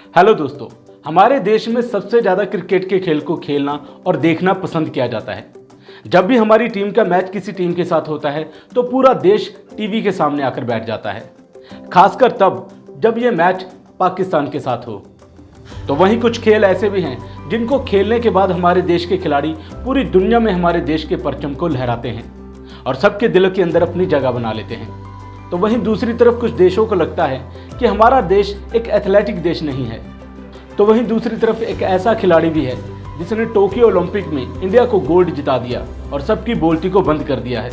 Hello दोस्तों, हमारे देश में सबसे ज़्यादा क्रिकेट के खेल को खेलना और देखना पसंद किया जाता है। जब भी हमारी टीम का मैच किसी टीम के साथ होता है तो पूरा देश टीवी के सामने आकर बैठ जाता है, खासकर तब जब ये मैच पाकिस्तान के साथ हो। तो वहीं कुछ खेल ऐसे भी हैं जिनको खेलने के बाद हमारे देश के खिलाड़ी पूरी दुनिया में हमारे देश के परचम को लहराते हैं और सबके दिलों के अंदर अपनी जगह बना लेते हैं। तो वहीं दूसरी तरफ कुछ देशों को लगता है कि हमारा देश एक एथलेटिक देश नहीं है। तो वहीं दूसरी तरफ एक ऐसा खिलाड़ी भी है जिसने टोक्यो ओलंपिक में इंडिया को गोल्ड जिता दिया और सबकी बोलती को बंद कर दिया है।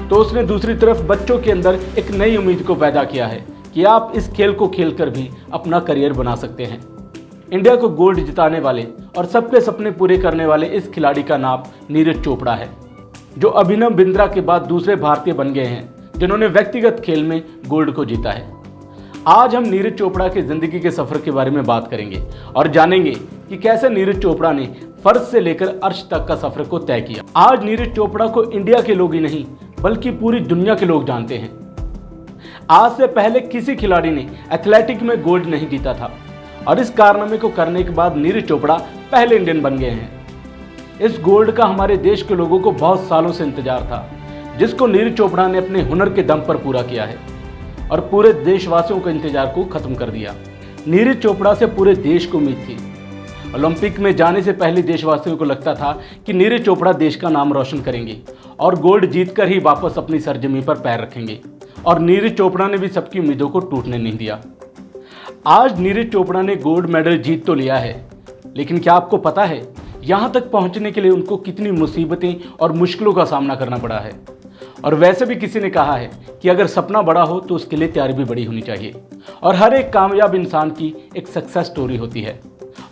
तो उसने दूसरी तरफ बच्चों के अंदर एक नई उम्मीद को पैदा किया है कि आप इस खेल को खेलकर भी अपना करियर बना सकते हैं। इंडिया को गोल्ड जिताने वाले और सबके सपने पूरे करने वाले इस खिलाड़ी का नाम नीरज चोपड़ा है, जो अभिनव बिंद्रा के बाद दूसरे भारतीय बन गए हैं जिन्होंने व्यक्तिगत खेल में गोल्ड को जीता है। आज हम नीरज चोपड़ा के जिंदगी के सफर के बारे में बात करेंगे और जानेंगे कि कैसे नीरज चोपड़ा ने फर्श से लेकर अर्श तक का सफर को तय किया। आज नीरज चोपड़ा को इंडिया के लोग ही नहीं बल्कि पूरी दुनिया के लोग जानते हैं। आज से पहले किसी खिलाड़ी ने एथलेटिक में गोल्ड नहीं जीता था और इस कारनामे को करने के बाद नीरज चोपड़ा पहले इंडियन बन गए हैं। इस गोल्ड का हमारे देश के लोगों को बहुत सालों से इंतजार था, जिसको नीरज चोपड़ा ने अपने हुनर के दम पर पूरा किया है और पूरे देशवासियों के इंतजार को खत्म कर दिया। नीरज चोपड़ा से पूरे देश को उम्मीद थी। ओलंपिक में जाने से पहले देशवासियों को लगता था कि नीरज चोपड़ा देश का नाम रोशन करेंगे और गोल्ड जीतकर ही वापस अपनी सरजमी पर पैर रखेंगे, और नीरज चोपड़ा ने भी सबकी उम्मीदों को टूटने नहीं दिया। आज नीरज चोपड़ा ने गोल्ड मेडल जीत तो लिया है, लेकिन क्या आपको पता है यहाँ तक पहुँचने के लिए उनको कितनी मुसीबतें और मुश्किलों का सामना करना पड़ा है। और वैसे भी किसी ने कहा है कि अगर सपना बड़ा हो तो उसके लिए तैयारी भी बड़ी होनी चाहिए, और हर एक कामयाब इंसान की एक सक्सेस स्टोरी होती है।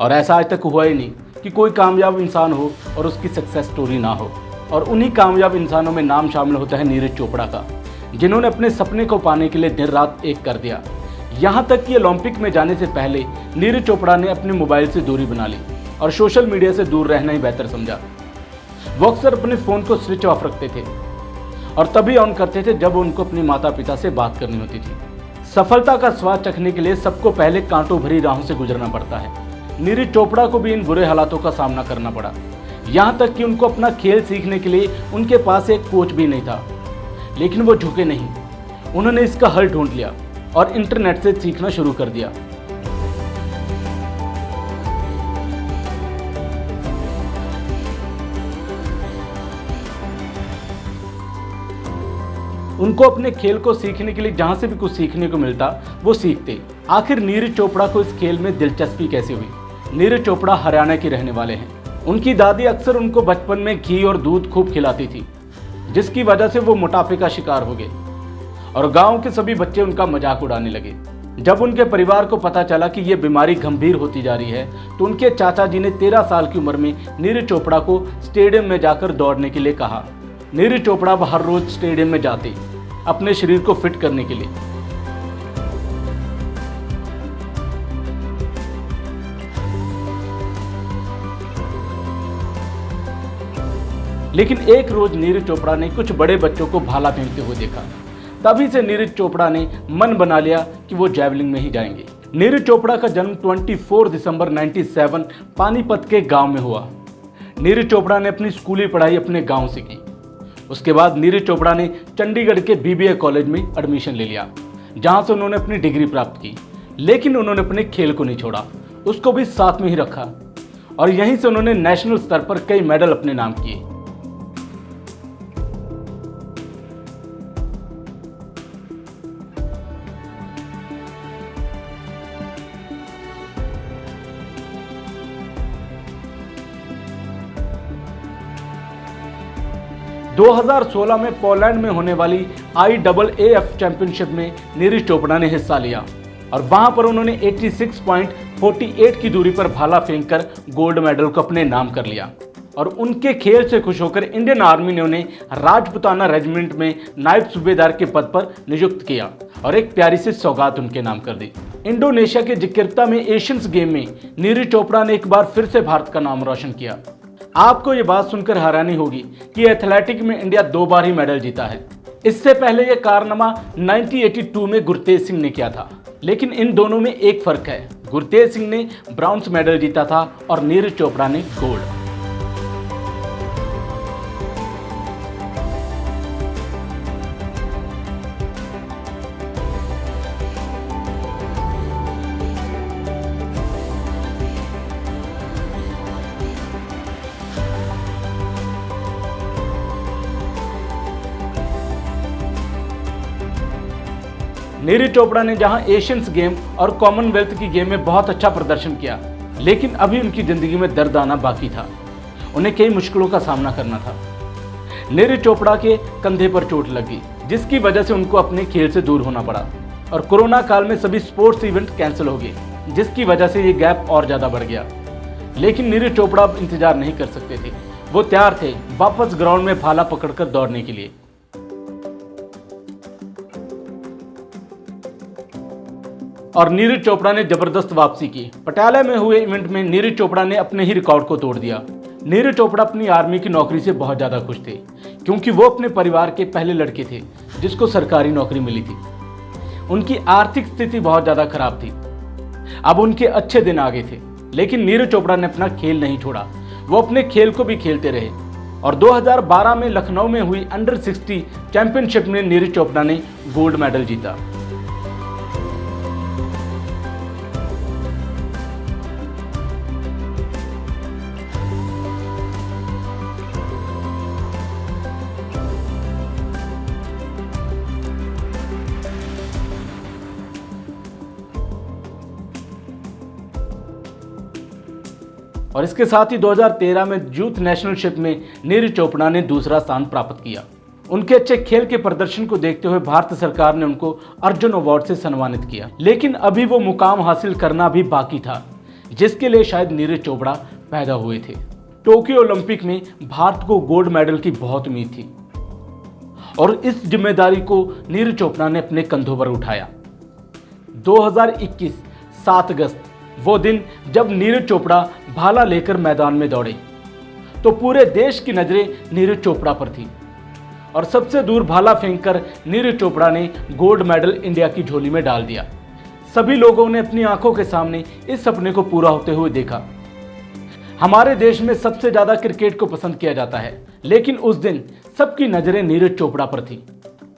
और ऐसा आज तक हुआ ही नहीं कि कोई कामयाब इंसान हो और उसकी सक्सेस स्टोरी ना हो, और उन्हीं कामयाब इंसानों में नाम शामिल होता है नीरज चोपड़ा का, जिन्होंने अपने सपने को पाने के लिए दिन रात एक कर दिया। यहाँ तक कि ओलंपिक में जाने से पहले नीरज चोपड़ा ने अपने मोबाइल से दूरी बना ली और सोशल मीडिया से दूर रहना ही बेहतर समझा। वो अक्सर अपने फ़ोन को स्विच ऑफ रखते थे और तभी ऑन करते थे जब उनको अपने माता पिता से बात करनी होती थी। सफलता का स्वाद चखने के लिए सबको पहले कांटों भरी राहों से गुजरना पड़ता है। नीरज चोपड़ा को भी इन बुरे हालातों का सामना करना पड़ा, यहाँ तक कि उनको अपना खेल सीखने के लिए उनके पास एक कोच भी नहीं था। लेकिन वो झुके नहीं, उन्होंने इसका हल ढूंढ लिया और इंटरनेट से सीखना शुरू कर दिया। उनको अपने खेल को सीखने के लिए जहां से भी कुछ सीखने को मिलता वो सीखते। आखिर नीरज चोपड़ा को इस खेल में दिलचस्पी कैसे हुई? नीरज चोपड़ा हरियाणा के रहने वाले हैं। उनकी दादी अक्सर उनको बचपन में घी और दूध खूब खिलाती थी, जिसकी वजह से वो मोटापे का शिकार हो गए और गांव के सभी बच्चे उनका मजाक उड़ाने लगे। जब उनके परिवार को पता चला कि ये बीमारी गंभीर होती जा रही है तो उनके चाचा जी ने 13 साल की उम्र में नीरज चोपड़ा को स्टेडियम में जाकर दौड़ने के लिए कहा। नीरज चोपड़ा हर रोज स्टेडियम में जाते अपने शरीर को फिट करने के लिए। लेकिन एक रोज नीरज चोपड़ा ने कुछ बड़े बच्चों को भाला फेंकते हुए देखा। तभी से नीरज चोपड़ा ने मन बना लिया कि वो जैवलिन में ही जाएंगे। नीरज चोपड़ा का जन्म 24 दिसंबर 97 पानीपत के गांव में हुआ। नीरज चोपड़ा ने अपनी स्कूली पढ़ाई अपने गांव से की। उसके बाद नीरज चोपड़ा ने चंडीगढ़ के BBA कॉलेज में एडमिशन ले लिया, जहां से उन्होंने अपनी डिग्री प्राप्त की। लेकिन उन्होंने अपने खेल को नहीं छोड़ा, उसको भी साथ में ही रखा और यहीं से उन्होंने नेशनल स्तर पर कई मेडल अपने नाम किए। – 2016 में पोलैंड में होने वाली IAAF चैंपियनशिप में नीरज चोपड़ा ने हिस्सा लिया और वहां पर उन्होंने 86.48 की दूरी पर भाला फेंककर गोल्ड मेडल को अपने नाम कर लिया। और उनके खेल से खुश होकर इंडियन आर्मी ने उन्हें राजपुताना रेजिमेंट में नायब सूबेदार के पद पर नियुक्त किया और एक प्यारी सी सौगात उनके नाम कर दी। इंडोनेशिया के जकार्ता में एशियंस गेम में नीरज चोपड़ा ने एक बार फिर से भारत का नाम रोशन किया। आपको ये बात सुनकर हैरानी होगी कि एथलेटिक में इंडिया 2 बार ही मेडल जीता है। इससे पहले यह कारनामा 1982 में गुरतेज सिंह ने किया था। लेकिन इन दोनों में एक फर्क है, गुरतेज सिंह ने ब्रॉन्ज मेडल जीता था और नीरज चोपड़ा ने गोल्ड। नीरज चोपड़ा ने जहां एशियंस गेम और कॉमनवेल्थ की गेम में बहुत अच्छा प्रदर्शन किया, लेकिन अभी उनकी जिंदगी में दर्द आना बाकी था। उन्हें कई मुश्किलों का सामना करना था। नीरज चोपड़ा के कंधे पर चोट लगी, जिसकी वजह से उनको अपने खेल से दूर होना पड़ा और कोरोना काल में सभी स्पोर्ट्स इवेंट कैंसिल हो गए, जिसकी वजह से ये गैप और ज़्यादा बढ़ गया। लेकिन नीरज चोपड़ा अब इंतजार नहीं कर सकते थे। वो तैयार थे वापस ग्राउंड में भाला पकड़कर दौड़ने के लिए। और नीरज चोपड़ा ने जबरदस्त वापसी की। पटियाला में हुए इवेंट में नीरज चोपड़ा ने अपने ही रिकॉर्ड को तोड़ दिया। नीरज चोपड़ा अपनी आर्मी की नौकरी से बहुत ज़्यादा खुश थे, क्योंकि वो अपने परिवार के पहले लड़के थे जिसको सरकारी नौकरी मिली थी। उनकी आर्थिक स्थिति बहुत ज़्यादा खराब थी। अब उनके अच्छे दिन आ गए थे, लेकिन नीरज चोपड़ा ने अपना खेल नहीं छोड़ा। वो अपने खेल को भी खेलते रहे और 2012 में लखनऊ में हुई अंडर 60 चैंपियनशिप में नीरज चोपड़ा ने गोल्ड मेडल जीता। और इसके साथ ही 2013 में यूथ नेशनलशिप में नीरज चोपड़ा ने दूसरा स्थान प्राप्त किया। उनके अच्छे खेल के प्रदर्शन को देखते हुए भारत सरकार ने उनको अर्जुन अवार्ड से सम्मानित किया। लेकिन अभी वो मुकाम हासिल करना भी बाकी था, जिसके लिए शायद नीरज चोपड़ा पैदा हुए थे। टोक्यो ओलंपिक में भारत को गोल्ड मेडल की बहुत उम्मीद थी और इस जिम्मेदारी को नीरज चोपड़ा ने अपने कंधों पर उठाया। 2021 7 अगस्त वो दिन जब नीरज चोपड़ा भाला लेकर मैदान में दौड़े तो पूरे देश की नजरें नीरज चोपड़ा पर थी और सबसे दूर भाला फेंककर नीरज चोपड़ा ने गोल्ड मेडल इंडिया की झोली में डाल दिया। सभी लोगों ने अपनी आंखों के सामने इस सपने को पूरा होते हुए देखा। हमारे देश में सबसे ज्यादा क्रिकेट को पसंद किया जाता है, लेकिन उस दिन सबकी नजरें नीरज चोपड़ा पर थी।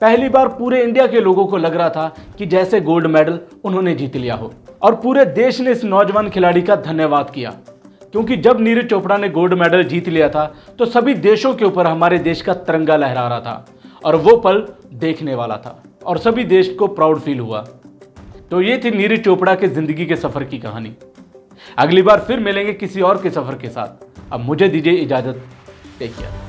पहली बार पूरे इंडिया के लोगों को लग रहा था कि जैसे गोल्ड मेडल उन्होंने जीत लिया हो और पूरे देश ने इस नौजवान खिलाड़ी का धन्यवाद किया, क्योंकि जब नीरज चोपड़ा ने गोल्ड मेडल जीत लिया था तो सभी देशों के ऊपर हमारे देश का तिरंगा लहरा रहा था और वो पल देखने वाला था और सभी देश को प्राउड फील हुआ। तो ये थी नीरज चोपड़ा के जिंदगी के सफर की कहानी। अगली बार फिर मिलेंगे किसी और के सफर के साथ। अब मुझे दीजिए इजाजत। Take care.